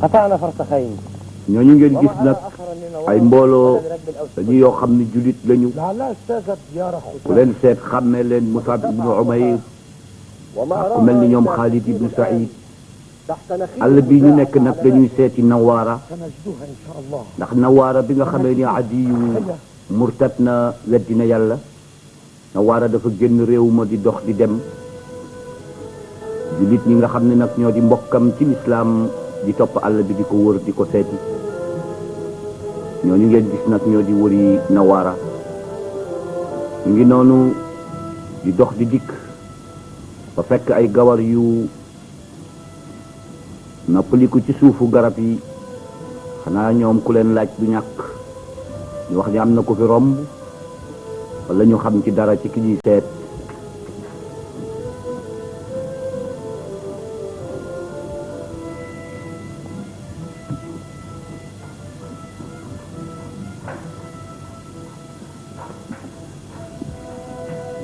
قطعنا فرسخين ñooñu ngeen gis nag ay mbooloo dañu yoo xam ne julit lañu لعلها اجتازت ديار ku leen seet xàmmee leen Musab ibnu Umayr ku mel ni ñoom Xaalid ibnu Saïd àll bi ñu nekk nag dañuy seeti Nawaara سنجدها إن شاء الله. ndax Nawaara bi nga xamee ni Adiyu murtat na weddina yàlla Nawaara dafa génn réew ma di dox di dem julit ñi nga xam ne nag ñoo di mbokkam ci lislaam di topp àll bi di ko wër di ko seeti ñooñu ngeen gis nag ñoo di wëri Nawaara ñu ngi noonu di dox di dikk ba fekk ay gawar yu noppaliku ci suufu garab yi xanaa ñoom ku leen laaj du ñàkk ñu wax ni am na ko fi romb wala ñu xam ci dara ci ki ñuy seet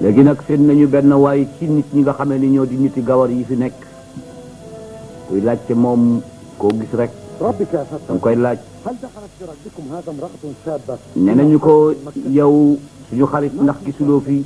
léegi nag seen nañu benn waay ci nit ñi nga xamee ni ñoo di niti gawar yi fi nekk kuy laajte moom koo gis rek ربك يا فتى danga koy laaj هل دخلت في ركبكم هذا امرأة شابة؟ nee nañu ko yow suñu xarit ndax gisuloo fi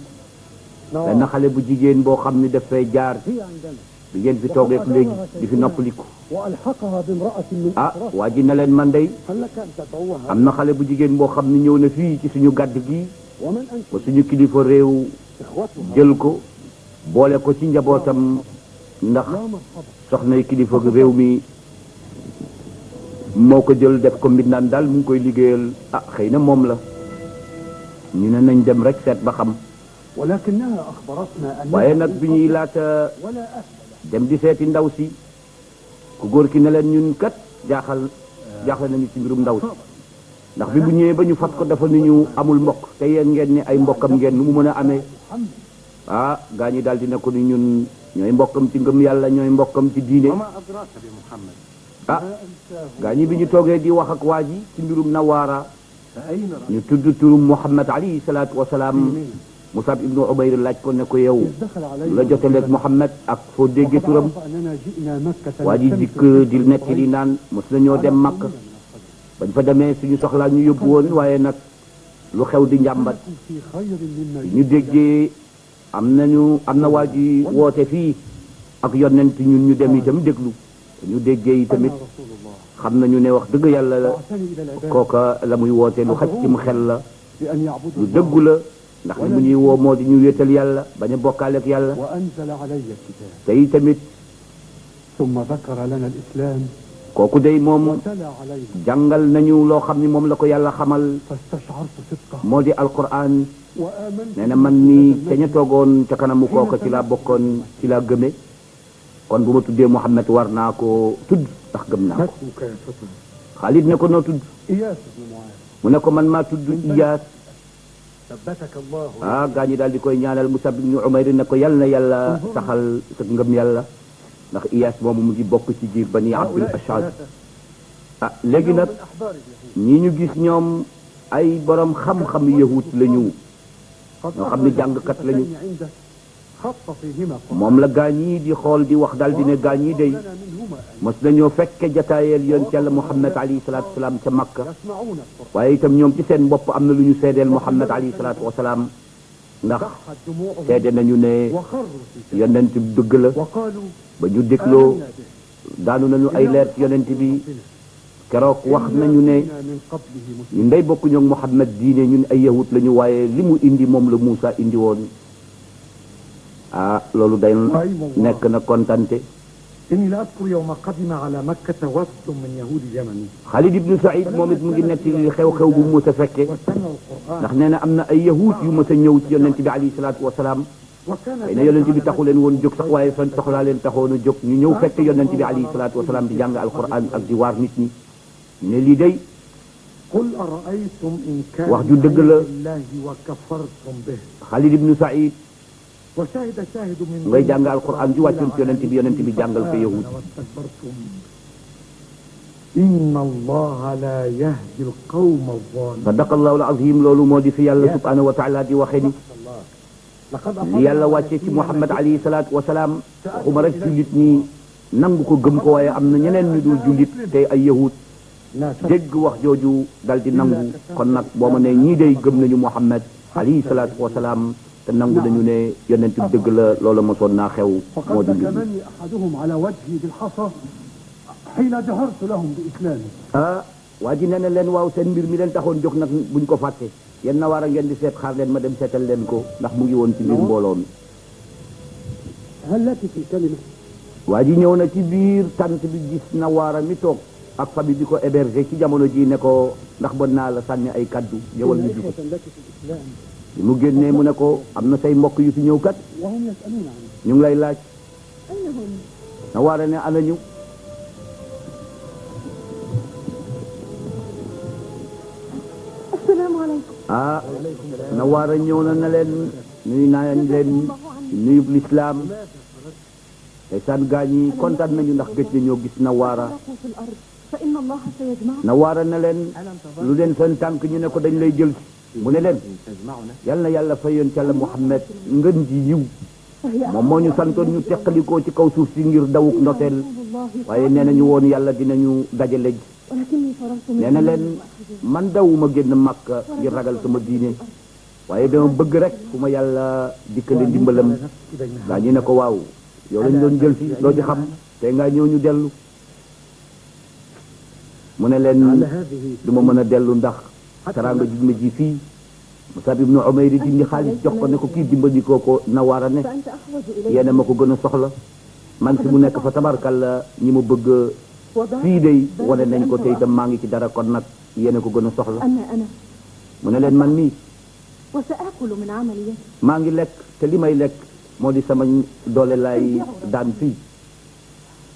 benn xale bu jigéen boo xam ni daf fay jaar هي عندنا bi ngeen fi toogeek léegi di fi noppaliku وألحقها بامرأة من ah أسرة. waa ji ne leen man day هل لك أن تدعوها؟ am na xale bu jigéen boo xam ni ñëw na fii ci suñu gàdd gi ومن أنت؟ ba suñu kilifa réew إخوتها. jël ko boole ko ci njabootam ndax يا مرحبا. soxnay kilifa réew mi moo ko jël def ko mbindaan daal mu ngi koy liggéeyal ah xëy na moom la ñu ne nañ dem rek seet ba xam ولكنها أخبرتنا أنها waaye nag bi ñuy laata ولا أهل. dem di seeti ndaw si ku góor ki ne leen ñun kat jaaxle nañu ci mbirum ndaw si ndax bi bu ñëwee ba ñu fat ko dafa ni ñu amul mbokk te yéen ngeen ne ay mbokkam ngeen nu mu mën a amee ah gaa ñi daal di ne ko ni ñun ñooy mbokkam ci ngëm yàlla ñooy mbokkam ci diine وما أدراك بمحمد؟ ah gaa ñi bi ñu toogee di wax ak waa ji ci mbirum Nawaara فأين رأيت؟ ñu tudd turum Muhammad alayhi salaatu wasalaam Musab ibnu Umayr laaj ko ne ko yow دخل علي la joteleeg Muhammad ak foo déggee turam وعرف أننا جئنا مكة waa ji dikk di netti li naan mos nañoo dem Makka bañ fa demee suñu soxlaa ñu yóbbu woon waaye nag lu xew di njàmbat في خير مما ñu déggee am na waa ji woote fii ak yonent ñun ñu dem itam déglu ñu déggee tamit رسول الله xam nañu ne wax dëgg yàlla دعتني إلى العبادة kooka la muy woote lu xaj ci mu xel la بأن يعبدوا lu الله dëggu la ndax li mu ñuy woo moo di ñu wéetal yàlla bañ a bokkaaleeg yàlla وأنزل علي الكتاب te tamit ثم ذكر لنا الإسلام kooku day moom وتلا علينا jàngal nañu loo xam ni moom la ko yàlla xamal فاستشعرت صدقه moo di alquran وآمنت nee na man nii te ña toogoon ca kanamu kooka ci laa bokkoon ci laa gëme kon bu ma tuddee Muhammad war naa ko tudd ndax gëm naa ko ما اسمك يا فتى؟ Xaalid ne ko noo tudd إياس بن معاذ mu ne ko man maa tudd Iyaas ثبتك الله ah gaa ñi daal di koy ñaanal Musab ibn Umayr ne ko yal na yàlla saxal sa ngëm yàlla ndax Iyaas moomu mu ngi bokk ci jiir Bani Abdul Ashad ah léegi nag الأحبار اليهود ñi ñu gis ñoom ay borom xam-xam yahut lañu قد ñoo xam ne jàngkat lañu عندك خط فيهما moom la gaa ñi di xool di wax daal di ne gaa ñi day لنا منهما mos nañoo fekke jataayeel yoon ci yàlla Muhammad alayhi salaatu wasalaam ca Makka يسمعون القرآن waaye itam ñoom ci seen bopp am na lu ñu seedeel Muhammad alayhi salaatu wasalaam ndax ضحت دموعهم seede nañu ne وخروا في سجود yonent bi dëgg la وقالوا ba ñu dégloo آمنا به daanu nañu ay leer ci yonent bi keroog wax nañu ne إنا من قبله مسلمين ñun day bokk ñoom Muhammad diine ñun ay yahut lañu waaye li mu indi moom la Muusa indi woon ah loolu day nekk na kontante إني لا أذكر يوم قدم على مكة وفد من يهود اليمن Xaalid ibnu Saïd moom it mu ngi netti li xew-xew bu mu mës a fekke وسمعوا القرآن ndax nee na am na ay yahut yu mës a ñëw ci yonent bi alayhi salaatu wasalaam وكان xëy na yonent bi taxu leen woon jóg sax waaye fan soxlaa leen taxoon a jóg ñu ñëw fekk yonent bi alayhi salaatu wasalaam di jàng alquran ak di waar nit ñi ne lii day قل أرأيتم إن كان وحده من دقلة. عند الله وكفرتم به Xaalid ibnu Saïd وشهد شاهد من ngay jàng alquran ji wàccoon ci yonent bi jàngal ko yahut واستكبرتم إن الله لا يهدي القوم الظالمين sadaqa allahu alazim loolu moo di fi yàlla subhanahu wa taala di waxe ni لقد li yàlla wàccee ci Muhammad alayhi salaatu wasalaam waxuma rek jullit ñi nangu ko gëm ko waaye am na ñeneen ñu dul jullit te ay yahud لا شك dégg wax jooju dal di nangu kon nag boo ma ne ñii day gëm nañu Muhammad alayhi salaatu wasalaam te nangu nañu ne yonent bi dëgg la loola mosoon naa xew moo di فقد mbir mi كمني أحدهم على وجهي بالحصى حين جهرت لهم بإسلامي ah waa ji nee na leen waaw seen mbir mi leen taxoon jóg nag buñ ko fàtte yéen na war a ngeen di seet xaar leen ma dem seetal leen ko ndax mu ngi woon ci biir mbooloo mi هل لك في كلمة waa ji ñëw na ci biir tant bi gis na waara mi toog ak famille bi ko hébergé ci jamono ji ne ko ndax bon naa la sànni ay kaddu ñëwal ñu dugg إخوة لك في الإسلام bi mu génnee mu ne ko am na say mbokk yu fi ñëw kat وهم يسألون عنه ñu ngi lay laaj أين هم؟ na waara ne ana ñu السلام عليكم. ah na waara ñëw na leen nuyu naa leen nuyub lislaam ndeysaan gaañ yi kontaan nañu ndax gëj nañoo gis na waara فرقوا في الأرض فإن الله سيجمعكم. na waara na leen lu leen seen tànk ñu ne ko dañ lay jël mu ne leen yal na yàlla fay yoon ci Yàlla Muhammad ngën ji yiw فهي moom moo ñu santoon ñu teqalikoo ci kaw suuf si ngir dawuk ndoteel رسول الله waaye nee nañu woon yàlla dinañu dajale ji ولكني فررت من nee na leen man dawuma génn Makka ngir ragal sama diine waaye dama bëgg rek fu ma yàlla dikkale ndimbalam gaa ñi ne ko waaw yow lañ doon jël si loo ci xam te nga ñëw ñu dellu mu ne leen على هذه du ma mën a dellu ndax teraanga ji ma ji fii Musab ibnu Umayr dindi xaalis jox ko ne ko kii dimbali ko na war a ne فأنت أحوج إلي yéena ma ko gën a soxla man fi mu nekk fa tabarkalla ñi ma bëgg وضع fii day wane nañ ko te itam maa ngi ci dara kon nag yéena ko gën a soxla أنا mu ne leen man mii وسآكل من عمل يدي maa ngi lekk te li may lekk moo di sama doole laay daan fii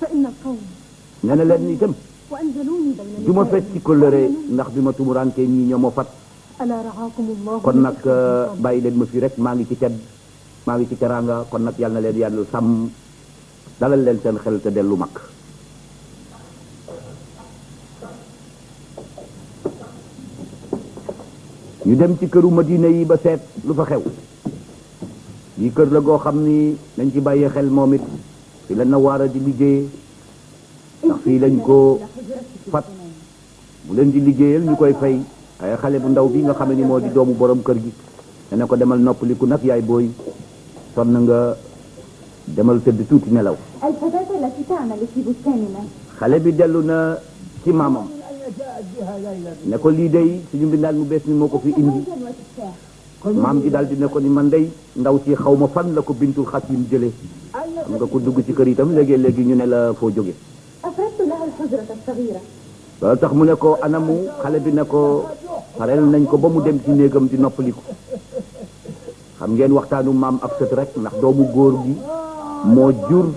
فإن القوم nee na leen itam وأنزلوني بين du ma نسائهم fecc ci kóllëre ndax bi ma tumurante ñii ñoo ma fat ألا رعاكم الله kon من nag إخوة bàyyi leen ma fii rek maa ngi ci tedd maa ngi ci teraanga kon nag yàlla na leen yàlla sàmm dalal leen seen xel te dellu mag ñu dem ci këru Madina yi ba seet lu fa xew lii kër la goo xam ni nañ ci bàyyi xel moom it fi la Nawaara di liggéey ndax fii lañ ko fat bu leen di liggéeyal ñu koy fay ay xale bu ndaw bi nga xam ni moo di doomu borom kër gi te ne ko demal noppaliku nag yaay booy sonn nga demal tëdd tuuti nelaw الفتاة التي تعمل في بستاننا xale bi dellu na ci maamam ne ko lii day suñu mbindaan mu bees mi moo ko fi indi maam ji daal di ne ko ni man day ndaw si xaw ma fan la ko bintul xasim jële xam nga ko dugg ci kër itam léegi-léegi ñu ne la foo jóge أفردت لها الحجرة الصغيرة loolu tax mu ne ko anamu xale bi ne ko pareel nañ ko ba mu dem ci néegam di noppaliku xam ngeen waxtaanu maam ak sët rek ndax doomu góor gi moo jur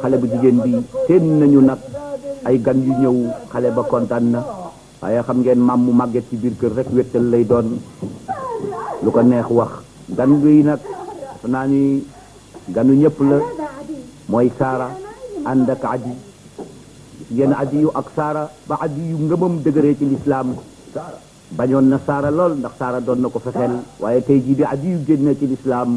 xale bu jigéen bi seen nañu nag ay gan yu ñëw xale ba kontaan na waaye xam ngeen maam mu màgget ci biir kër rek wéttal lay doon lu ko neex wax gan gi nag naa ni ganu ñëpp la mooy Saara ànd ak Adi ngeen Adi yu ak Saara ba Adi yu ngëmam dëgëree ci lislaam bañoon na Saara lool ndax Saara doon na ko fexeel waaye tey jii bi Adi yu génne ci lislaam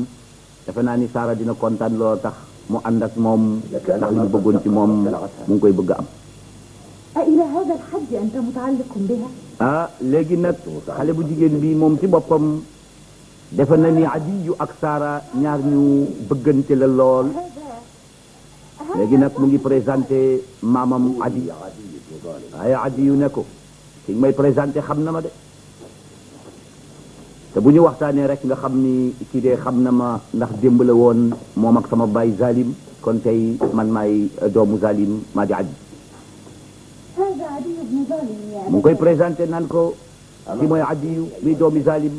defe naa ni Saara dina kontaan lool tax mu ànd ak moom ndax li mu bëggoon ci moom mu ngi koy bëgg a am أإلى هذا الحد أنت متعلق بها؟ ah léegi nag xale bu jigéen bi moom ci boppam defe na ni Adi yu ak Saara ñaar ñu bëggante la lool léegi nag mu ngi présenté maamam Adi waaye Adi yu ne ko ki may présenté xam na ma de te bu ñu waxtaanee rek nga xam ni kii de xam na ma ndax démb la woon moom ak sama baay Zalim kon tey man maay doomu Zalim maa di Adi هذا عدي بن ظالم يا mu ngi koy présenté naan ko ki mooy Adi yu mi doomi Zalim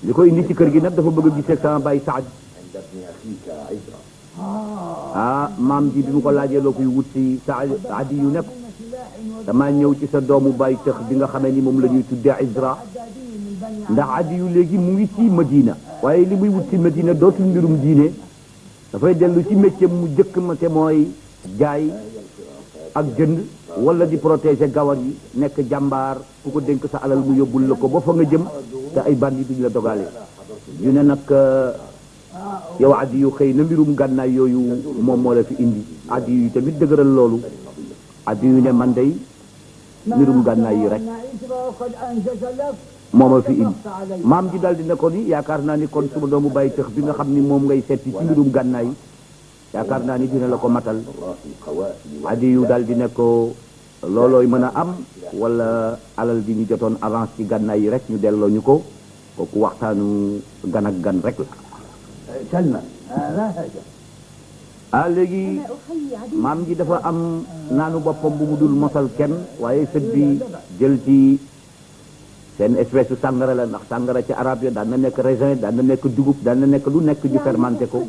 li ko indi ci kër gi nag dafa bëgg a gisee ak sama baay Saad ah maam ji bi mu ko laajee loo koy wut si Saad Adi yu ne ko damaa ñëw ci sa doomu baay tëx bi nga xamee ni moom la ñuy tuddee Izra ndax Adi yu léegi mu ngi ci Madina waaye li muy wut ci Madina dootul mbirum diine dafay dellu ci métier mu jëkk ma te mooy jaay ak jënd wala di protéger gawar yi nekk jàmbaar ku ko dénk sa alal mu yóbbul la ko ba fa nga jëm te ay bandi duñ la dogale ñu ne nag yow addi yu xëy na mbirum gànnaay yooyu moom moo la fi indi addi yu tamit dëgëral loolu addi yu ne man day mbirum gànnaay yi rek moo ma fi indi maam ji daal di ne ko ni yaakaar naa ni kon suma doomu bàyyi tëx bi nga xam ni moom ngay seeti ci mbirum gànnaay yi yaakaar naa ni dina la ko matal addi yu daal di ne ko loolooy mën a am wala alal bi ñu jotoon avance ci gànnaay yi rek ñu delloo ñu ko kooku waxtaanu gan ak gan rek la léegi maam ji dafa am naanu boppam bu mu dul mosal kenn waaye sët bi jël ci seen espèce su sàngara la ndax sàngara ci arab ya daan na nekk raisin daan na nekk dugub daan na nekk lu nekk ñu fermenté ko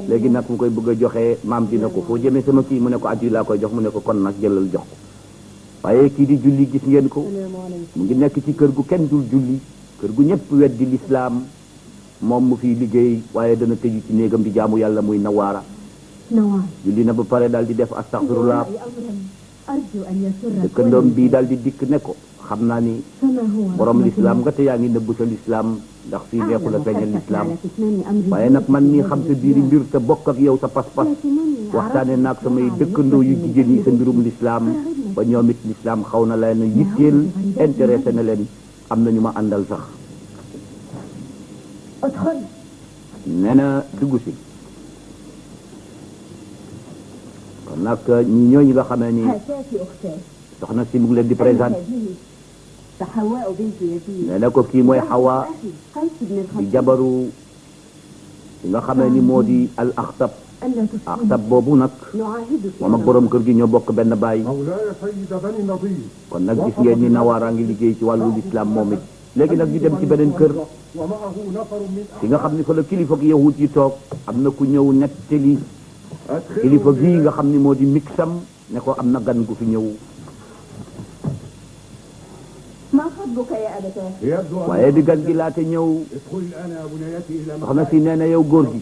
léegi nag mu koy bëgg a joxe maam ji ne ko foo jëmee sama kii mu ne ko addi laa koy jox mu ne ko kon nag jëlal jox ko waaye kii di julli gis ngeen ko mu ngi nekk ci kër gu kenn dul julli kër gu ñëpp weddi lislaam moom mu fiy liggéey waaye dana tëju ci néegam di jaamu yàlla muy nawaara julli na ba pare daal di def astaghfirullah dëkkandoom bii daal di dikk ne ko xam naa ni borom lislaam nga te yaa ngi nëbb sa lislaam ndax fii neexu la feeñal lislaam waaye nag man nii xam sa biiri mbir te bokk ak yow sa pas-pas waxtaane naag samay dëkkandoo yu jigéen yi sa mbirum lislaam ba ñoom it lislaam xaw na leen yitteel intéressé na leen am na ñu ma àndal sax nee na dugg si kon nag ñi ñooñu nga xamee ni soxna si mu ngi leen di présenté nee na ko kii mooy Hawa di jabaru ki nga xamee ni moo di al axtab boobu nag moom ak borom kër gi ñoo bokk benn baay kon nag gis ngeen ni Nawaara ngi liggéey ci wàllu lislaam moom it léegi nag ñu dem ci beneen kër ki nga xam ni fa la kilifa gi yahut yi toog am na ku ñëw nettali kilifa gii nga xam ni moo di miksam ne ko am na gan gu fi ñëw waaye di gan gi laate ñëw soxna si nee na yow góor gi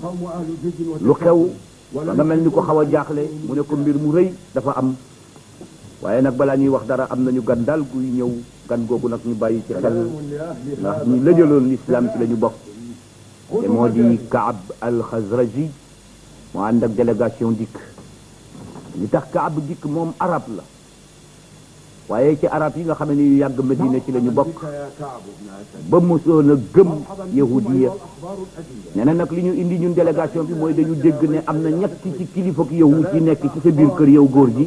lu xew nga mel ni ko xaw a jaaxle mu ne ko mbir mu rëy dafa am waaye nag balaa ñuy wax dara am nañu gan daal guy ñëw gan googu nag ñu bàyyi ci xel ndax ñu lëjaloon l'islam ci la ñu bokk te moo di Kaab al-Khazraji moo ànd ak délégation dikk li tax Kaab dikk moom arab la waaye ci arab yi nga xam ne yu yàgg Madina ci la ñu bokk ba mosoon a gëm yahudiya nee na nag li ñu indi ñun délégation bi mooy dañu dégg ne am na ñett ci kilifa yahud yi nekk ci sa biir kër yow góor gi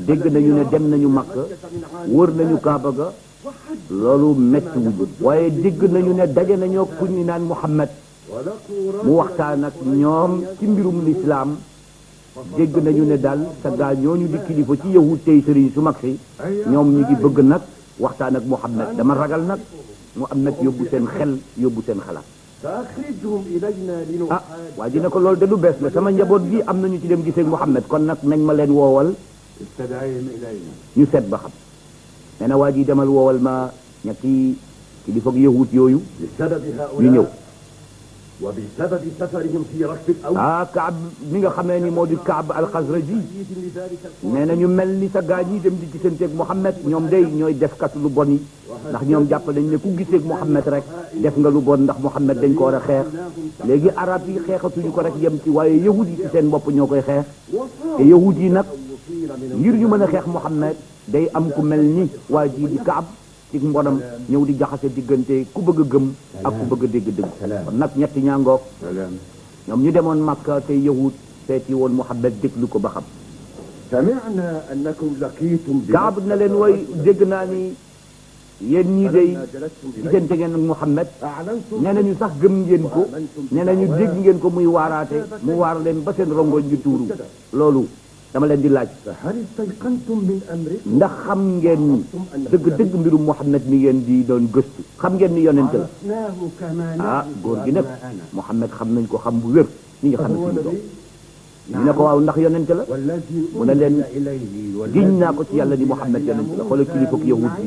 dégg nañu ne dem nañu Makka wër nañu Kaaba ga loolu métti wuñu waaye dégg nañu ne daje nañoo ku ñu naan Muhammad mu waxtaan ak ñoom ci mbirum lislaam dégg nañu ne daal sa gaa ñooñu di kilifa ci yahud tey sëriñ su mag si ñoom ñu ngi bëgg nag waxtaan ak Muhammad dama ragal nag mu am nag yóbbu seen xel yóbbu seen xalaat waa ji ne ko loolu de lu bees la sama njaboot gi am nañu ci dem gisee Muhammad kon nag nañ ma leen woowal ñu seet ba xam nee na waa ji demal woowal ma ñetti kilifa yahud yooyu ñu ñëw Kaab mi nga xamee ni moo di Kaab al-Khazraji nee na ñu mel ni sa gaa ñi dem di gisanteeg Muhammad ñoom day ñooy defkat lu bon yi ndax ñoom jàpp nañ ne ku giseeg Muhammad rek def nga lu bon ndax Muhammad dañ ko war a xeex léegi arab yi xeexatuñu ko rek yem ci waaye yahud yi ci seen bopp ñoo koy xeex te yahud yi nag ngir ñu mën a xeex Muhammad day am ku mel ni waa ji di Kaab ci mbonam ñëw di jaxase diggante ku bëgg a gëm ak ku bëgg a dégg dëgg kon nag ñetti ñaangoog ñoom ñu demoon Makka te yahud seeti woon Muhammad déglu ko ba xam Kaab na leen way dégg naa ni yéen ñii day gisante ngeen ak Muhammad nee nañu sax gëm ngeen ko nee nañu dégg ngeen ko muy waaraate mu waar leen ba seen rongoñ ñu tuuru loolu dama leen di laaj ndax xam ngeen ni dëgg-dëgg mbirum Muhammad mi ngeen di doon gëstu xam ngeen ni yonent la góor gi nag Muhammad xam nañ ko xam bu wér ni nga xam ne suñu doom ñu ne ko waaw ndax yonent la mu ne leen giñ naa ko ci yàlla ni Muhammad yonent la xoolal kilifa ak yahud bi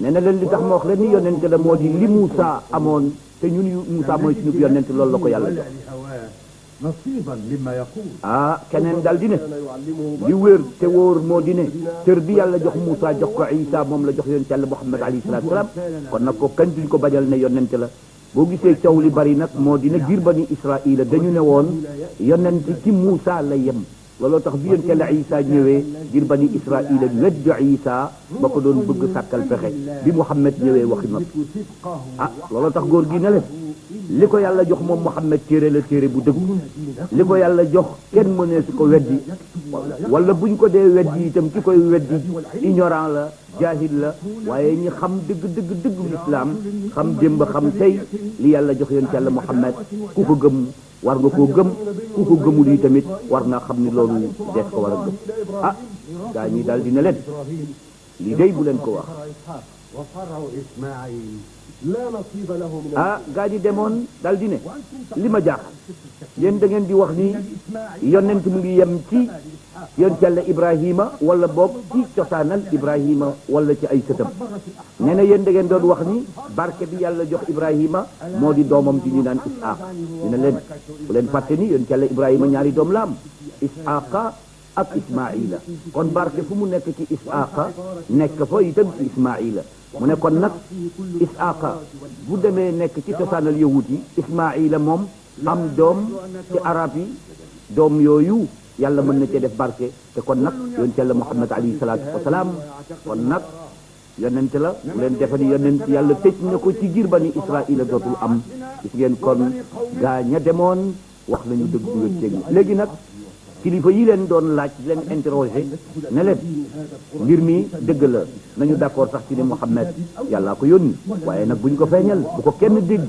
nee na leen li tax ma wax leen ni yonent la moo di li Moussa amoon te ñun Moussa mooy suñu yonent loolu la ko yàlla jox keneen daal di ne li wér te wóor moo di ne cër bi yàlla jox Moussa jox ko Isa moom la jox yonent yàlla Muhammad alayhi salaatu salaam kon nag ko kañ duñ ko bañal ne yonent la boo gisee coow li bari nag moo dina giir bani Israila dañu ne woon yonent ci Muusa la yem looloo tax bi yonent Yàlla Isa ñëwee giir bani Israila weddi Isa ba ko doon bëgg sàkkal pexe bi Muhammad ñëwee waxi noppi looloo tax góor gi ne leen li ko yàlla jox moom Muhammad téere la téere bu dëgg li ko yàlla jox kenn mënee su ko weddi wala buñ ko dee weddi itam ki koy weddi ignorant la jaahil la waaye ñi xam dëgg dëgg dëgg l'islam xam démb xam tey li yàlla jox yonent Yàlla Muhammad ku ko gëm war nga koo gëm ku ko gëmul yi tamit war nga xam ni loolu des ko war a gëm gaa ñi daal dina leen lii day bu leen ko wax gaa ñi demoon daal di ne li ma jaaxal yéen da ngeen di wax ni yonent mu ngi yem ci yonent Yàlla Ibrahima wala boog ci cosaanal Ibrahima wala ci ay sëtam nee na yéen da ngeen doon wax ni barke bi yàlla jox Ibrahima moo di doomam ji ñu naan Isaac dina leen bu leen fàtte ni yonent Yàlla Ibrahima ñaari doom la am Isaaqa ak Ismaila kon barke fu mu nekk ci Isaaqa nekk fa itam ci Ismaila mu ne kon nag Isaaqa bu demee nekk ci cosaanal yahut yi Ismaila moom am doom ci arab yi doom yooyu yàlla mën na cee def barke te kon nag yonent Yàlla Muhammad alayhi salaatu wasalaam kon nag yonent la bu leen defe ni yonent yàlla tëj na ko ci giir bani Israila dootul am gis ngeen kon gaa ña demoon wax nañu dëgg bu wér léegi nag kilifa yi leen doon laaj leen interroger ne leen mbir mi dëgg la nañu d'accord sax ci ne Muhammad yàllaa ko yónni waaye nag buñ ko feeñal bu ko kenn dégg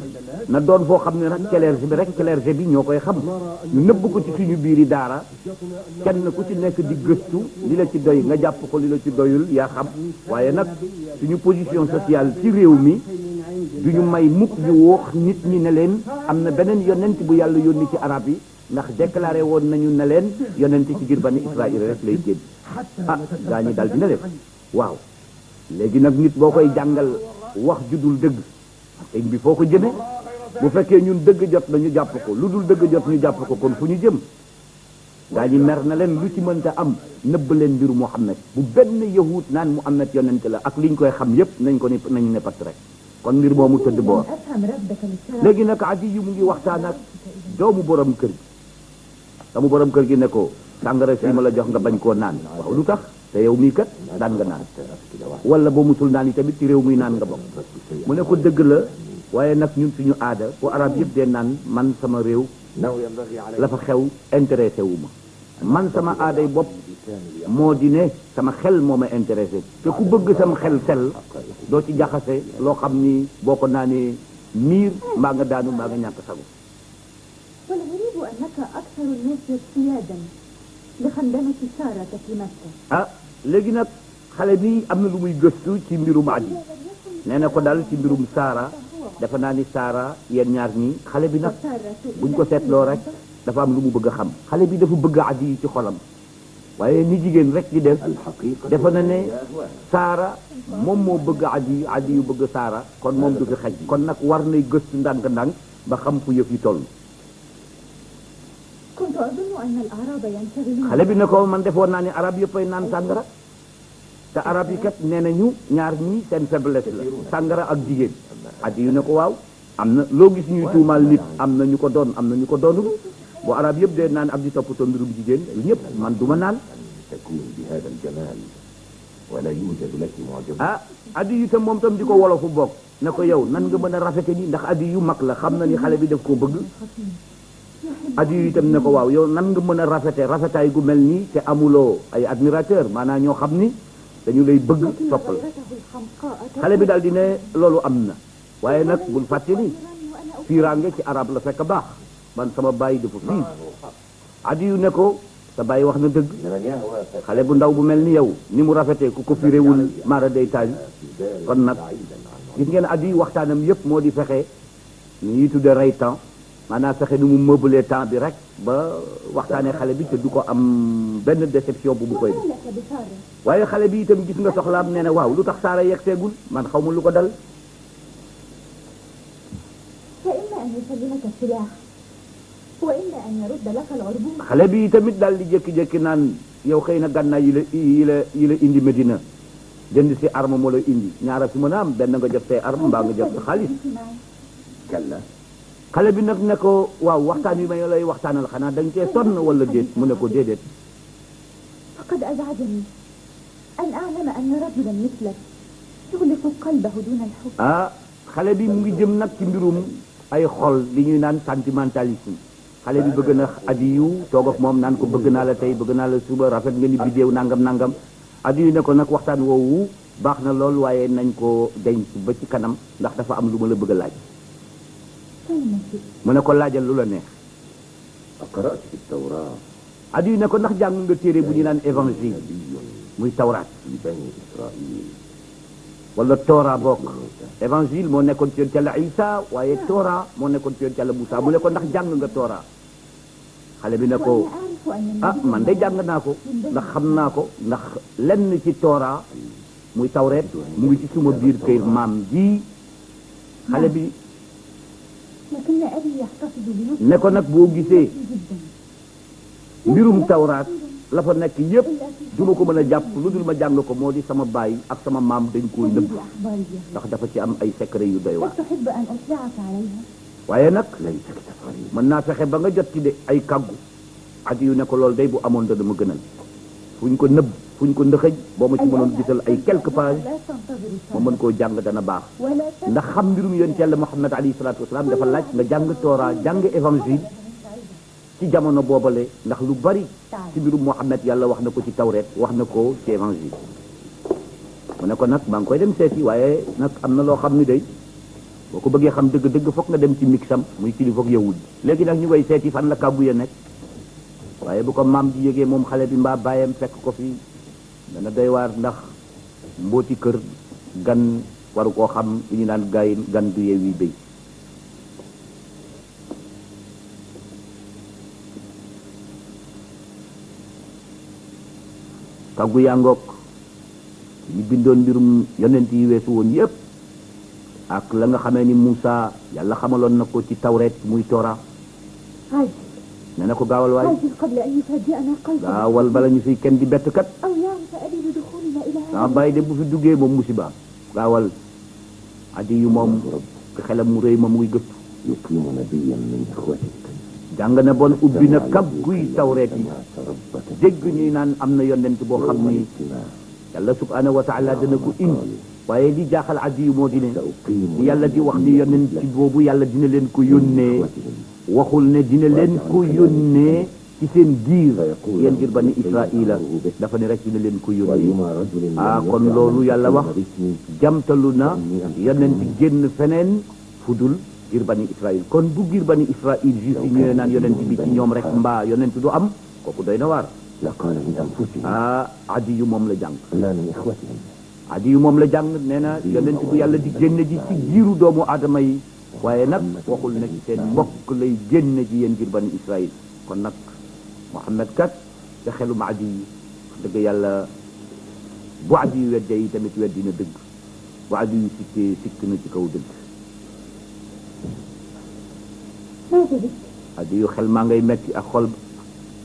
na doon foo xam ne nag clergé bi ñoo koy xam ñu nëbb ko ci suñu biiri daara kenn ku ci nekk di gëstu li la ci doy nga jàpp ko li la ci doyul yaa xam waaye nag suñu position sociale ci réew mi duñu may mukk ñu wax nit ñi ne leen am na beneen yonent bu yàlla yónni ci arab yi ndax déclaré woon nañu ne leen yonent ci giir bani Israël rek lay génn gaa ñi daal dina leen waaw léegi nag nit boo koy jàngal wax ju dul dëgg sëñ bi foo ko jëme bu fekkee ñun dëgg jot na ñu jàpp ko lu dul dëgg jot ñu jàpp ko kon fu ñu jëm gaa ñi mer na leen lu ci mënta am nëbb leen mbiru Muhammad bu benn yahut naan Muhammad yonent la ak liñ koy xam yépp nañ ko ni nañu ne pat rek kon mbir moomu tëdd boor léegi nag Adi yu mu ngi waxtaan ak doomu borom kër gi doomu borom kër gi ne ko sàngara si ma la jox nga bañ koo naan waaw lu tax te yow mii kat daan nga naan wala boo musul naan yi tamit ci réew muy naan nga bokk mu ne ko dëgg la waaye nag ñun suñu aada bu arab yëpp dee naan man sama réew la fa xew intéressé wu ma man sama aaday bopp moo di ne sama xel moo ma intéressé te ku bëgg sama xel sell doo ci jaxase loo xam ni boo ko naanee miir mbaa nga daanu mbaa nga ñàkk sago والغريب أنك أكثر الناس ارتيادا لخندمة سارة في مكة léegi nag xale bi am na lu muy gëstu ci mbirum Adi nee na ko daal ci mbirum Saara dafa naa ni Saara yéen ñaar ñi xale bi nag buñ ko seetloo rek dafa am lu mu bëgg a xam xale bi dafa bëgg Adi ci xolam waaye ni jigéen rek di def dafa na ne Saara moom moo bëgg Adi yu bëgg Saara kon moom du fi xej kon nag war nay gëstu ndànk-ndànk ba xam fu yëf yi toll xale bi ne ko man defoon naa ne arab yëppay naan sàngara te arab yi kat nee nañu ñaar ñi seen faiblesse la sàngara ak jigéen Adi yu ne ko waaw am na loo gis ñuy tuumaal nit am na ñu ko doon am na ñu ko doonul bu arab yëpp dee naan ab di toppatoo mbirum jigéen ñëpp man duma naan Adi yu tam moom tam di ko wolofu bokk ne ko yow nan nga mën a rafete ni ndax Adi yu mag la xam na ni xale bi daf koo bëgg Adi yu itam ne ko waaw yow nan nga mën a rafetaay gu mel nii te amuloo ay admirateur maanaam ñoo xam ni dañu lay bëgg toppal xale bi daal di ne loolu am na waaye nag bul fàtte ni fiiraange ci arab la fekk baax man sama bàyyi dafa fiir Adi yu ne ko sa bàyyi wax na dëgg xale bu ndaw bu mel ni yow ni mu rafetee ku ko firéwul mara day taali kon nag gis ngeen Adi yu waxtaanam yépp moo di fexe ñuy tudde rey temps maanaam fexe nu mu meubler temps bi rek ba waxtaanee xale bi te du ko am benn déception bu koy def waaye xale bi itam gis nga soxlaam nee na waaw lu tax Saara yegg seegul man xaw ma lu ko dal xale bi tamit daal di jékki-jékki naan yow xëy na gànnaay yi la indi Medina jënd si arme moo la indi ñaara fi mën a am benn nga jot say arme mbaa nga jot sa xaalis كلا xale bi nag ne ko waaw waxtaan wi may lay waxtaanal xanaa da nga cee sonn wala déet mu ne ko déedéet فقد أزعجني أن أعلم أن رجلا مثلك يغلق قلبه دون الحب. xale bi mu ngi jëm nag ci mbirum ay xol li ñuy naan sentimentalisme xale bi bëgg na Adiyu toog ak moom naan ko bëgg naa la tey bëgg naa la suba rafet nga ni bidéew nangam nangam Adiyu ne ko nag waxtaan woowu baax na lool waaye nañ ko denc ba ci kanam ndax dafa am lu ma la bëgg a laaj mu ne ko laajal lu la neex. قرأت في التوراة Adiyu ne ko ndax jàng nga téere bu ñu naan évangile muy tawraat في بني إسرائيل wala Torah bokk évangile moo nekkoon ci yonent Yàlla Isa waaye Torah moo nekkoon ci yonent Yàlla Musa mu ne ko ndax jàng nga Torah xale bi ne ko man de jàng naa ko ndax xam naa ko ndax lenn ci Torah muy tawreet mu ngi ci suma biir kër maam ji xale bi ne ko nag boo gisee mbirum tawraat la fa nekk yépp du ma ko mën a jàpp lu dul ma jàng ko moo di sama baay ak sama maam dañ koo nëbb ndax dafa ci am ay secret yu doy waar waaye nag mën naa fexe ba nga jot ci de ay kàggu Adiyu ne ko loolu day bu amoon da dama gënal fu ñu ko nëbb fu ñu ko ndëxëj boo ma ci mënoon gisal ay quelques pages ma mën koo jàng dana baax ndax xam mbirum yonent Yàlla Muhammad alayhi salaatu wasalaam dafa laaj nga jàng Torah jàng évangile ci jamono boobale ndax lu bari ci mbirum Muhammad yàlla wax na ko ci tawreet wax na ko ci évangile mu ne ko nag maa ngi koy dem seeti waaye nag am na loo xam ni day boo ko bëggee xam dëgg-dëgg foog nga dem ci mixam muy kilifa yahud léegi nag ñu koy seeti fan la kàbbu ya nekk waaye bu ko maam ji yëgee moom xale bi mbaa bàyyam fekk ko fi dana doy waar ndax mbooti kër gan waru koo xam li ñu naan gaay gan du yeewi béy kàggu yaa ngoog ñu bindoon mbirum yonent yi weesu woon yépp ak la nga xamee ni Moussa yàlla xamaloon na ko ci tawreet muy Torah nee na ko gaawal waay gaawal bala ñu fi kenn di bett kat sama bàyyi de bu fi duggee moom musiba gaawal Adiyu moom xelam mu rëy ma muy gëstu يقيم نبيا من إخوتك jàng na bon ubbi na kàgguy tawreet yi dégg ñuy naan am na yonent boo xam ni yàlla subhanahu wa taala dana ko indi waaye li jaaxal Adiyu moo di ne yàlla di wax ni yonent boobu yàlla dina leen ko yónnee waxul ne dina leen ko yónnee ci seen giir yéen ngir bani Israila dafa ne rek dina leen ko yónnee kon loolu yàlla wax jamtalu na yonent génn feneen fudul ngir bani Israil kon bu ngir bani Israil juif yi ñëwee naan yonent bi ci ñoom rek mbaa yonent du am kooku doy na waar Adiyu moom la jàng Adiyu moom la jàng nee na yonent bu yàlla di génne ji ci giiru doomu aadama yi waaye nag waxul ne ci seen mbokk lay génne ji yéen ngir bani Israil kon nag Muhammad kat te xelum Adiyu dëgg yàlla bu Adiyu weddee yi tamit weddi na dëgg bu Adiyu sikkee sikk na ci kaw dëgg Adiyu xel maa ngay metti ak xol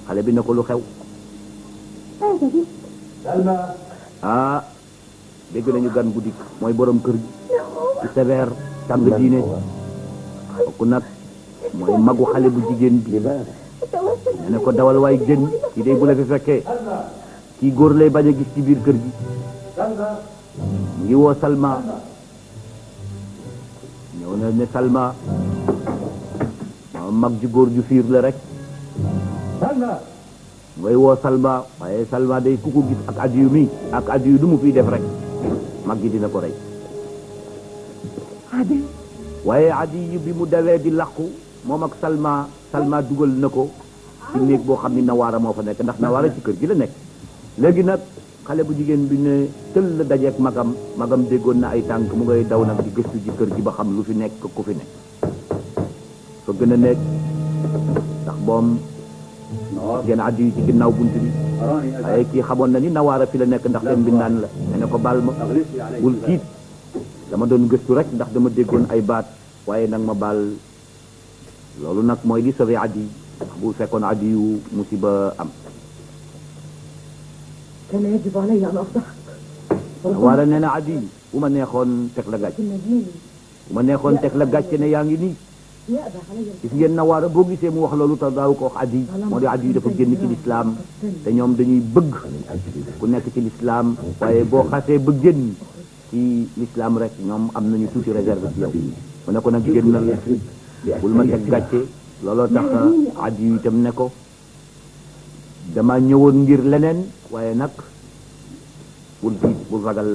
xale bi ne ko lu xew dégg nañu gan bu dikk mooy borom kër gi ci sévère tàng diine kooku nag mooy magu xale bu jigéen bi nee na ko dawal waay génn kii day bu la fi fekkee kii góor lay bañ a gis ci biir kër gi mu ngi woo Salma ñëw na ne Salma mag ju góor ju fiir la rek ngay woo Salma waaye Salma day ku ko gis ak Adiyu mi ak Adiyu lu mu fiy def rek mag gi dina ko rey waaye Adiyu bi mu dawee di làqu moom ak Salma dugal na ko ci néeg boo xam ni Nawaara moo fa nekk ndax Nawaara ci kër gi la nekk léegi nag xale bu jigéen bi ne tël la dajeek magam déggoon na ay tànk mu ngay daw nag di gëstu ci kër gi ba xam lu fi nekk ku fi nekk fa gën a nekk ndax boom gën Adiyu ci ginnaaw bunt bi waaye kii xamoon na ni Nawaara fi la nekk ndax seen mbindaan la ne ko baal ma bul tiit dama doon gëstu rek ndax dama déggoon ay baat waaye nag ma baal loolu nag mooy li sauvé Adiyu bu fekkoon Adiyu musiba am كان يجب علي أن أفضحك Nawaara nee na Adiyu bu ma neexoon teg la gàcc ma neexoon teg la gàcce ne yaa ngi nii يأبى علي gis ngeen Nawaara boo gisee mu wax loolu tax daaw ko wax Adi moo di Adi dafa génn ci lislaam te ñoom dañuy bëgg ku nekk ci lislaam waaye boo xasee ba génn ci lislaam rek ñoom am nañu tuuti réserve ci yow mu ne ko nag génnal bul ma teg gàcce looloo tax Adi itam ne ko dama ñëwoon ngir leneen waaye nag bul tiit bul ragal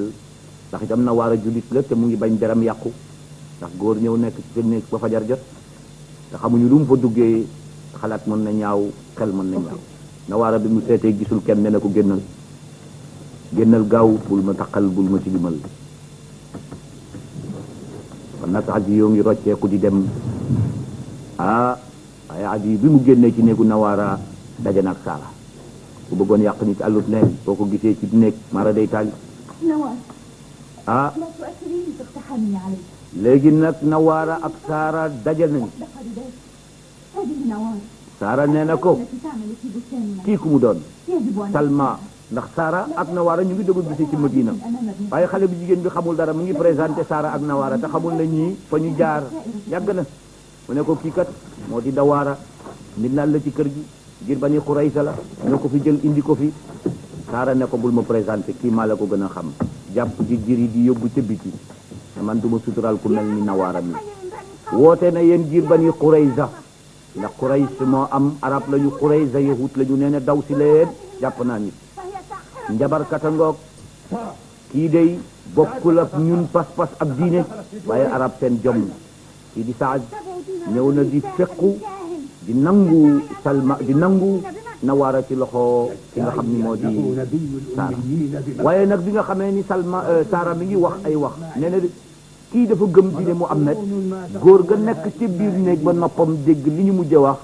ndax itam Nawaara jullit la te mu ngi bañ deram yàqu ndax góor ñëw nekk ci seen néeg ba fajar jot te xamuñu lu mu fa duggee xalaat mën na ñaaw xel mën na ñaaw Nawaara bi mu seetee gisul kenn ne na ko génnal gaaw bul ma taqal bul ma tilimal kon nag Adi yoo ngi rocceeku di dem waaye Adi bi mu génnee ci néegu Nawaara daje na ak Saara ku bëggoon yàq nit àllut neen boo ko gisee ci néeg mara day taali نوار لا تؤثرين تقتحمي عليك léegi nag Nawaara ak Saara daje nañu لقد ذلك هذه نوار Saara nee na ko التي تعمل في بستاننا kii ku mu doon يجب أن Salma ndax Saara ak Nawaara ñu ngi doog a gisee ci Madina waaye xale bu jigéen bi xamul dara mu ngi présenté Saara ak Nawaara te xamul na ñii fa ñu jaar yàgg na mu ne ko kii kat moo di Dawaara nit naan la ci kër gi ngir Bani Qurayza la ñoo ko fi jël indi ko fi Saara ne ko bul ma présenté kii maa la ko gën a xam jàpp ci jiri di yóbbu ca biti te man du ma suturaal ku mel ni Nawaara mi woote na yéen ngir Bani Qurayza ndax Quraysh moo am arab lañu Qurayza yahut lañu nee na daw si leen jàpp naa nit njabarkata ngoog kii day bokkul ak ñun pas-pas ak diine waaye arab seen jom kii di Saad ñëw na di fekku di nangu Salma di nangu Nawaara ci loxo ki nga xam ni moo di Saara waaye nag bi nga xamee ni Saara mi ngi wax ay wax nee na kii dafa gëm diine Muhammad góor ga nekk ci biir néeg ba noppam dégg li ñu mujj wax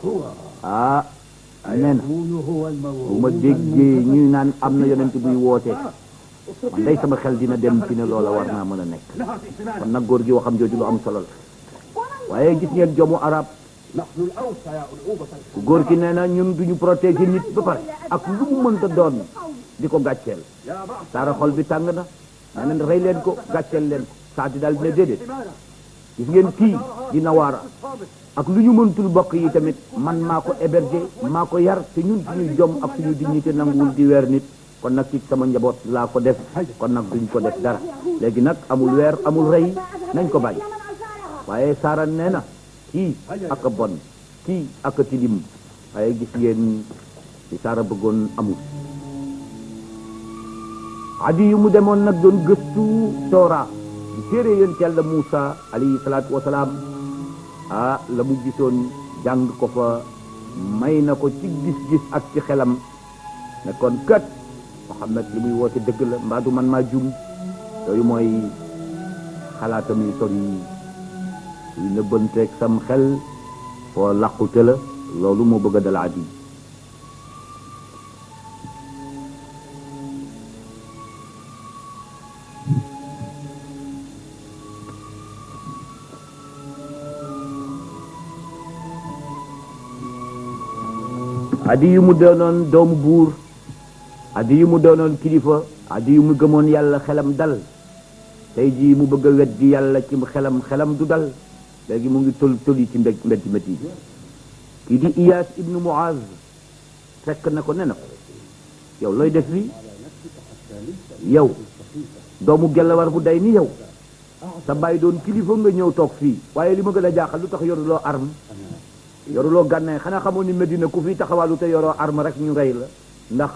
nee na bu ma déggee ñuy naan am na yonent buy woote man day sama xel dina dem ci ne loola war naa mën a nekk kon nag góor gi waxam jooju lu am solo la waaye gis ngeen jomu arab ku góor ki nee na ñun duñu protéger nit ba pare ak lu mu mënta doon di ko gàcceel Saara xol bi tàng na nee na rey leen ko gàcceel leen ko saa di daal dina déedéet gis ngeen kii di Nawaara ak lu ñu mëntul bokk yi tamit man maa ko héberger maa ko yar te ñun suñuy jom ak suñu dignité nanguwul di weer nit kon nag ci sama njaboot laa ko def kon nag duñ ko def dara léegi nag amul weer amul rey nañ ko bàyyi waaye Saara nee na kii ak a bon kii ak a tilim waaye gis ngeen ci Saara bëggoon amul Adi yu mu demoon nag doon gëstu Toora di téere yonent Yàlla Muusa alayhi salaatu wasalaam la mu gisoon jàng ko fa may na ko ci gis-gis ak ci xelam ne kon kat Muhammad li muy woote dëgg la mbaa du man maa jum yooyu mooy xalaatam yu sori yu nëbbanteeg sam xel foo làqute la loolu moo bëgg a dal Adi Adi yu mu doonoon doomu buur Adi yu mu doonoon kilifa Adi yu mu gëmoon yàlla xelam dal tey jii mu bëgg a weddi yàlla ci xelam du dal léegi mu ngi toli ci mbedd yi kii di Iyaas ibnu Muaz fekk na ko ne na ko yow looy def fii yow doomu gellawar bu day ni yow sa bàyyi doon kilifa nga ñëw toog fii waaye li ma gën a jaaxal lu tax yoruloo arme yoruloo gànnaay xanaa xamoon ni Medina ku fi taxawalu te yoroo arme rek ñu rey la ndax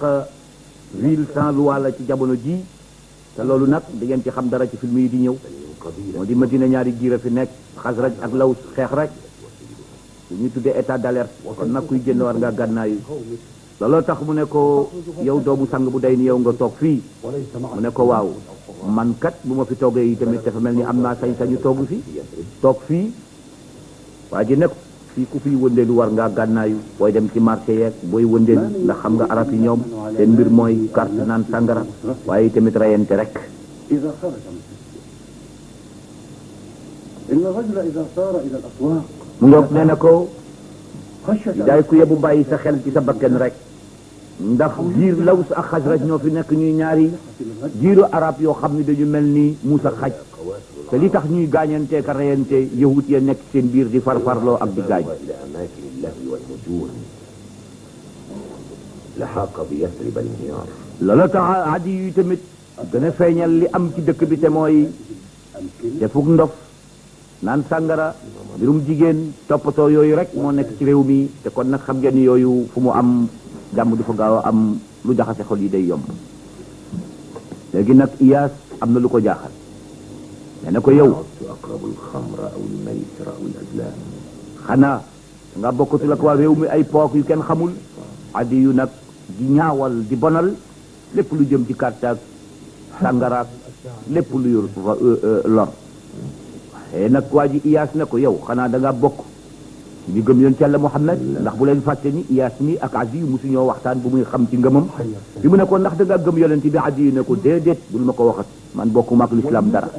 ville sans loi la ci jamono ji te loolu nag di ngeen ci xam dara ci film yi di ñëw moo di Medina ñaari giir a fi nekk Xasraj ak Laws xeex rek lu ñuy tuddee état d'alerte kon nag kuy génn war ngaa gànnaayu looloo tax mu ne ko yow doomu sang bu day ni yow nga toog fii mu ne ko waaw man kat bu ma fi toogee yi tamit dafa mel ni am naa sañ-sañu toog fii waa ji ne ko fii ku fiy wëndeelu war ngaa gànnaayu booy dem ci marché yeeg booy wëndeelu ndax xam nga arab yi ñoom seen mbir mooy carte naan sàngara waaye tamit rayante rek mu ngoog nee na ko daay ku yebu bàyyi sa xel ci sa bakken rek ndax giir Laws ak Xasraj ñoo fi nekk ñuy ñaari giiru arab yoo xam ne dañu mel ni muus ak xaj te li tax ñuy gaañante ka reyante yahut ya nekk seen biir di farfarloo ak di gaañ إلى أماكن اللهو والفجور لحاق بيثرب الانهيار loola tax Adi yu tamit gën a feeñal li am ci dëkk bi te mooy defuk ndof naan sàngara mbirum jigéen toppatoo yooyu rek moo nekk ci réew mi te kon nag xam ngeen ni yooyu fu mu am jàmm du fa gaaw a am lu jaxase xol yi day yomb léegi nag Iyaas am na lu ko jaaxal nee na ko yow أقرب الخمر أو الميسر أو الأزلام xanaa nga bokkatul ak waa réew mi ay pook yu kenn xamul Adi yu nag di ñaawal di bonal lépp lu jëm ci kartaak sàngaraak lépp luy lor waaye nag waa ji Iyaas ne ko yow xanaa da ngaa bokk ñu gëm yoon ci Yàlla Muhammad ndax bu leen fàtte ni Iyaas mi ak Adi yu mosu ñoo waxtaan bu muy xam ci ngëmam bi mu ne ko ndax da ngaa gëm yonent bi Adi yu ne ko déedéet bul ma ko waxat man bokkuma ak lislaam dara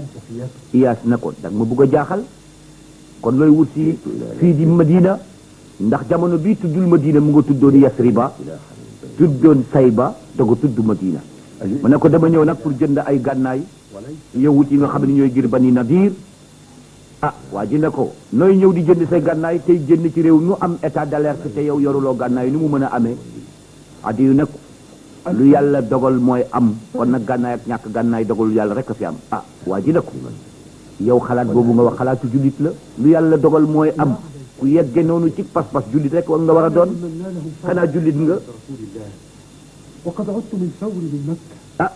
Iyaas ne ko da nga ma bëgg a jaaxal kon looy wut si fii di Madina ndax jamono bii tuddul Madina mu nga tuddoon Yasriba tuddoon Sayba doga tudd Madina mu ne ko dama ñëw nag pour jënd ay gànnaay yawut yi nga xam ne ñooy ngir Bani Nadir waa ji ne ko nooy ñëw di jënd say gànnaay tey jënd ci réew ñu am état d'alerte te yow yoruloo gànnaay nu mu mën a amee Adi yu ne ko lu yàlla dogal mooy am kon nag gànnaay ak ñàkk gànnaay dogal yàlla rek a fi am waa ji ne ko yow xalaat boobu nga wax xalaatu jullit la lu yàlla dogal mooy am ku yegge noonu ci pas-pas jullit rek nga war a doon xanaa jullit nga وقد عدت من ثوري من مكة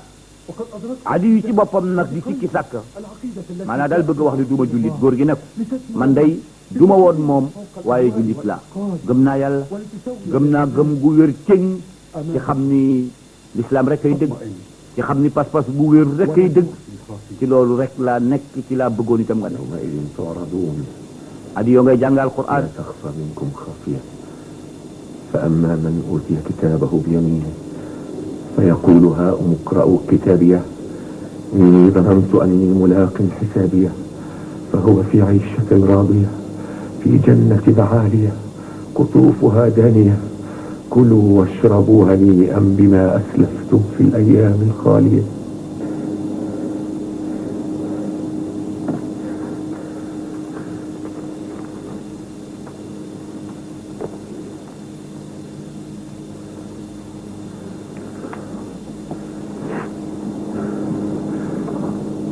وقد أدركت Adi yu ci boppam nag di sikki sàkk العقيدة التي maanaam daal bëgg wax ni duma jullit góor gi nag man day duma woon moom waaye jullit la gëm naa yàlla gëm naa gëm gu wér cëñ ci xam ni l'islam rek kay dëgg ci xam ni pas-pas bu wér rek kay dëgg ci loolu rek laa nekk ci laa bëggoon itam nga ne يومئذ تعرضون Adi yoo ngay jàngal Qur'an لا تخفى منكم خافية فأما من أوتي كتابه بيمينه فيقول هاؤم اقرءوا كتابيه إني ظننت أني ملاق حسابيه فهو في عيشة راضية في جنة عالية قطوفها دانية كلوا واشربوا هنيئا بما أسلفتم في الأيام الخالية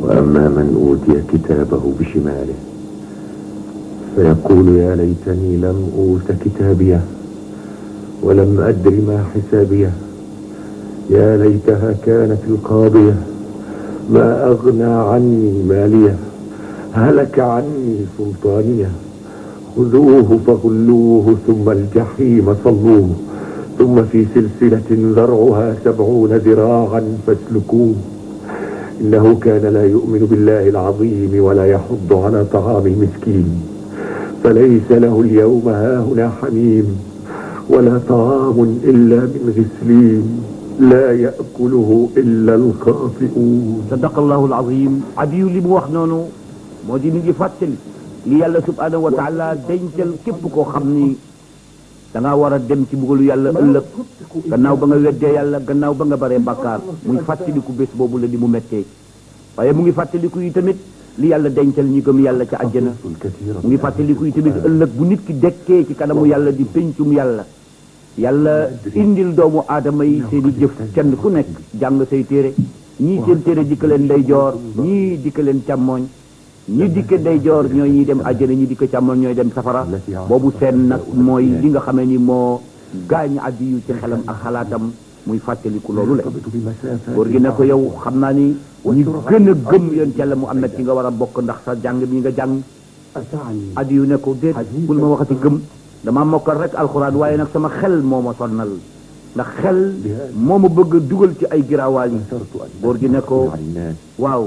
وأما من أوتي كتابه بشماله فيقول يا ليتني لم أوت كتابيه ولم أدر ما حسابيه يا ليتها كانت القاضية ما أغنى عني ماليه هلك عني سلطانيه خذوه فغلوه ثم الجحيم صلوه ثم في سلسلة ذرعها 70 ذراعا فاسلكوه إنه كان لا يؤمن بالله العظيم ولا يحض على طعام المسكين فليس له اليوم هاهنا حميم ولا طعام إلا من غسلين لا يأكله إلا الخاطئون sadaqallahu alazim Adi yu li mu wax noonu moo di mi ngi fàttali li yàlla subhanahu wa taala dencal képp koo xam ni da ngaa war a dem ci mbugalu yàlla ëllëg gannaaw ba nga weddee yàlla gannaaw ba nga baree bàkkaar muy fàttaliku bés boobu la di mu mettee waaye mu ngi fàttaliku yi tamit li yàlla dencal ñi gëm yàlla ca àjjana mu ngi fàttaliku yi tamit ëllëg bu nit ki dekkee ci kanamu yàlla di pencum yàlla yàlla indil doomu aadama yi seen i jëf kenn ku nekk jàng say téere ñii seen téere dikka leen ndeyjoor ñii dikka leen càmmooñ ñi dikke ndeyjoor ñooy ñi dem àjjana ñi dikke càmmooñ ñooy dem safara boobu seen nag mooy li nga xamee ni moo gaañ Adi yu ci xelam ak xalaatam muy fàttaliku loolu la góor gi ne ko yow xam naa ni ñi gën a gëm yoon ci Yàlla Muhammad ci nga war a bokk ndax sa jàng mi nga jàng Adi yu ne ko déet bul ma waxati gëm dama mokkal rek alxuraan waaye nag sama xel moo ma sonnal ndax xel moo ma bëgg a dugal ci ay giraawaal yi góor gi ne ko waaw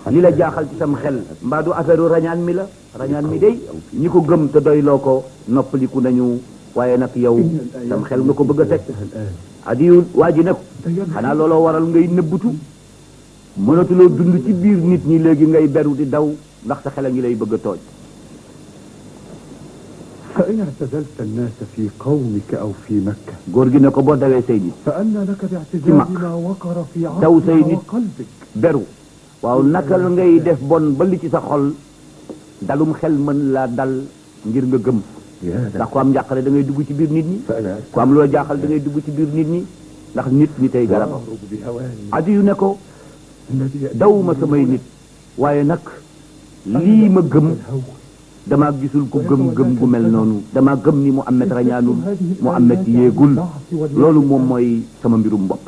li la jaaxal ci sam xel mbaa du affaire rañaan mi la rañaan mi day ñi ko gëm te doyloo ko noppaliku nañu waaye nag yow sam xel nga ko bëgg a teg Adi yu waa ji ne ko xanaa looloo waral ngay nëbbutu mënatuloo dund ci biir nit ñi léegi ngay beru di daw ndax sa xel a ngi lay bëgg a tooj فإن اعتزلت الناس في قومك أو في مكة góor gi ne ko boo dawee say nit فأنى لك باعتزال ما وقر في daw say عقلك nit وقلبك beru waaw naka la ngay def bon ba li ci sa xol dalum xel mën laa dal ngir nga gëm ndax ku am njàqare da ngay dugg ci biir nit ñi ku am loo jaaxal da ngay dugg ci biir nit ñi ndax nit ñi tey garab adi yu ne ko dawuma samay nit waaye nag lii ma gëm dama gisul ku gëm gu mel noonu dama gëm ni Muhammad rañaanul Muhammad yéegul loolu moom mooy sama mbirum bopp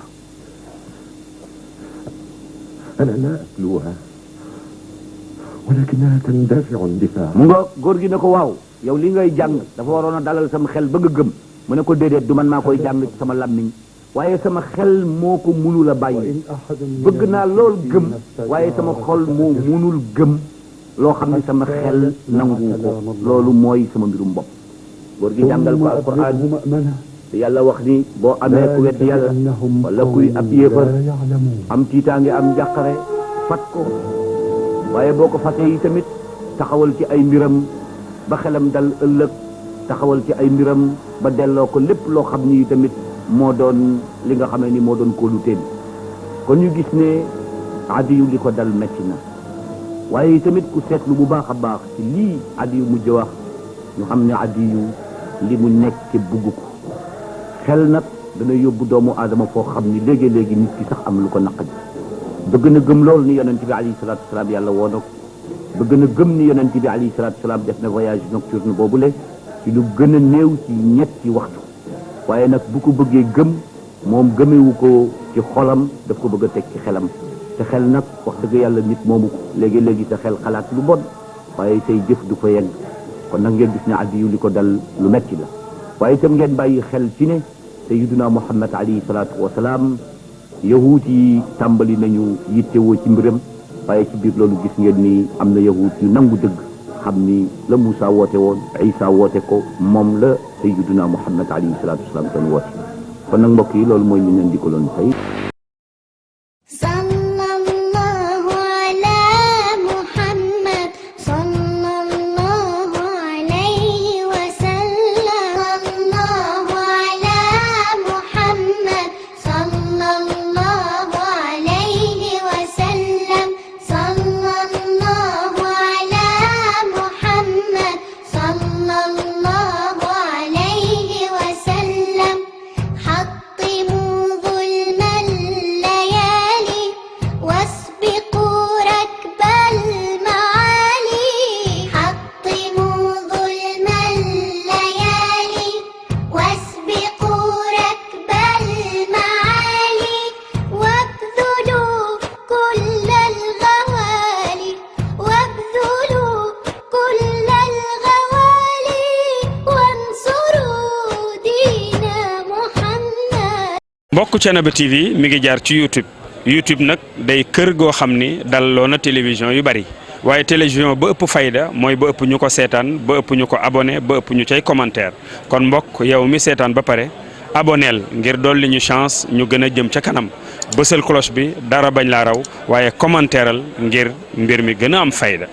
أنا لا أتلوها ولكنها تندفع اندفاعا mu nga góor gi ne ko waaw yow li ngay jàng dafa waroon a dalal sama xel ba nga gëm mu ne ko déedéet du man maa koy jàng ci sama làmmiñ waaye sama xel moo ko munul a bàyyi bëgg naa lool gëm waaye sama xol moo munul gëm loo xam ne sama xel nangu ko loolu mooy sama mbirum bopp góor gi jàngal ko alquran te yàlla wax ni boo amee ku wet yàlla wala kuy ab yéefar am tiitaange am njàqare fat ko waaye boo ko fatee yi tamit taxawal ci ay mbiram ba xelam dal ëllëg taxawal ci ay mbiram ba delloo ko lépp loo xam ni tamit moo doon li nga xamee ni moo doon kóolu teen kon ñu gis ne Adiyu li ko dal metti na waaye tamit ku seetlu bu baax a baax ci lii Adiyu mujj wax ñu xam ne Adiyu li mu nekk bugg ko xel nag dana yóbbu doomu aadama foo xam ni léegi-léegi nit ki sax am lu ko naqari bëgg na gëm lool ni yonent bi alayhi salaatu wasalaam yàlla woo na ko bëgg na gëm ni yonent bi alayhi salaatu wasalaam def na voyage nocturne boobule ci lu gën a néew ci ñetti waxtu waaye nag bu ko bëggee gëm moom gëmewu ko ci xolam daf ko bëgg a teg ci xelam te xel nag wax dëgg yàlla nit moomu ko léegi-léegi sa xel xalaat lu bon waaye say jëf du ko yegg kon nag ngeen gis ne Adiyu li ko dal lu metti la waaye itam ngeen bàyyi xel ci ne sayyiduna Muhammad alayhi salaatu wasalaam yahuut yi tàmbali nañu yittewoo ci mbiram waaye ci biir loolu gis ngeen ni am na yahuut yu nangu dëgg xam ni la Muusa woote woon Isa woote ko moom la sayyiduna Muhammad alayhi salaatu wasalaam doon woote kon nag mbokk yi loolu mooy li ñu leen di ko loon tey mbokk Thiénaba TV mi ngi jaar ci YouTube nag day kër goo xam ni dalloo na télévision yu bari waaye télévision ba ëpp fayda mooy ba ëpp ñu ko seetaan ba ëpp ñu ko abonné ba ëpp ñu cay commentaire kon mbokk yow mi seetaan ba pare aboneel ngir dolli ñu chance ñu gën a jëm ca kanam bësal cloche bi dara bañ laa raw waaye commentaireal ngir mbir mi gën a am fayda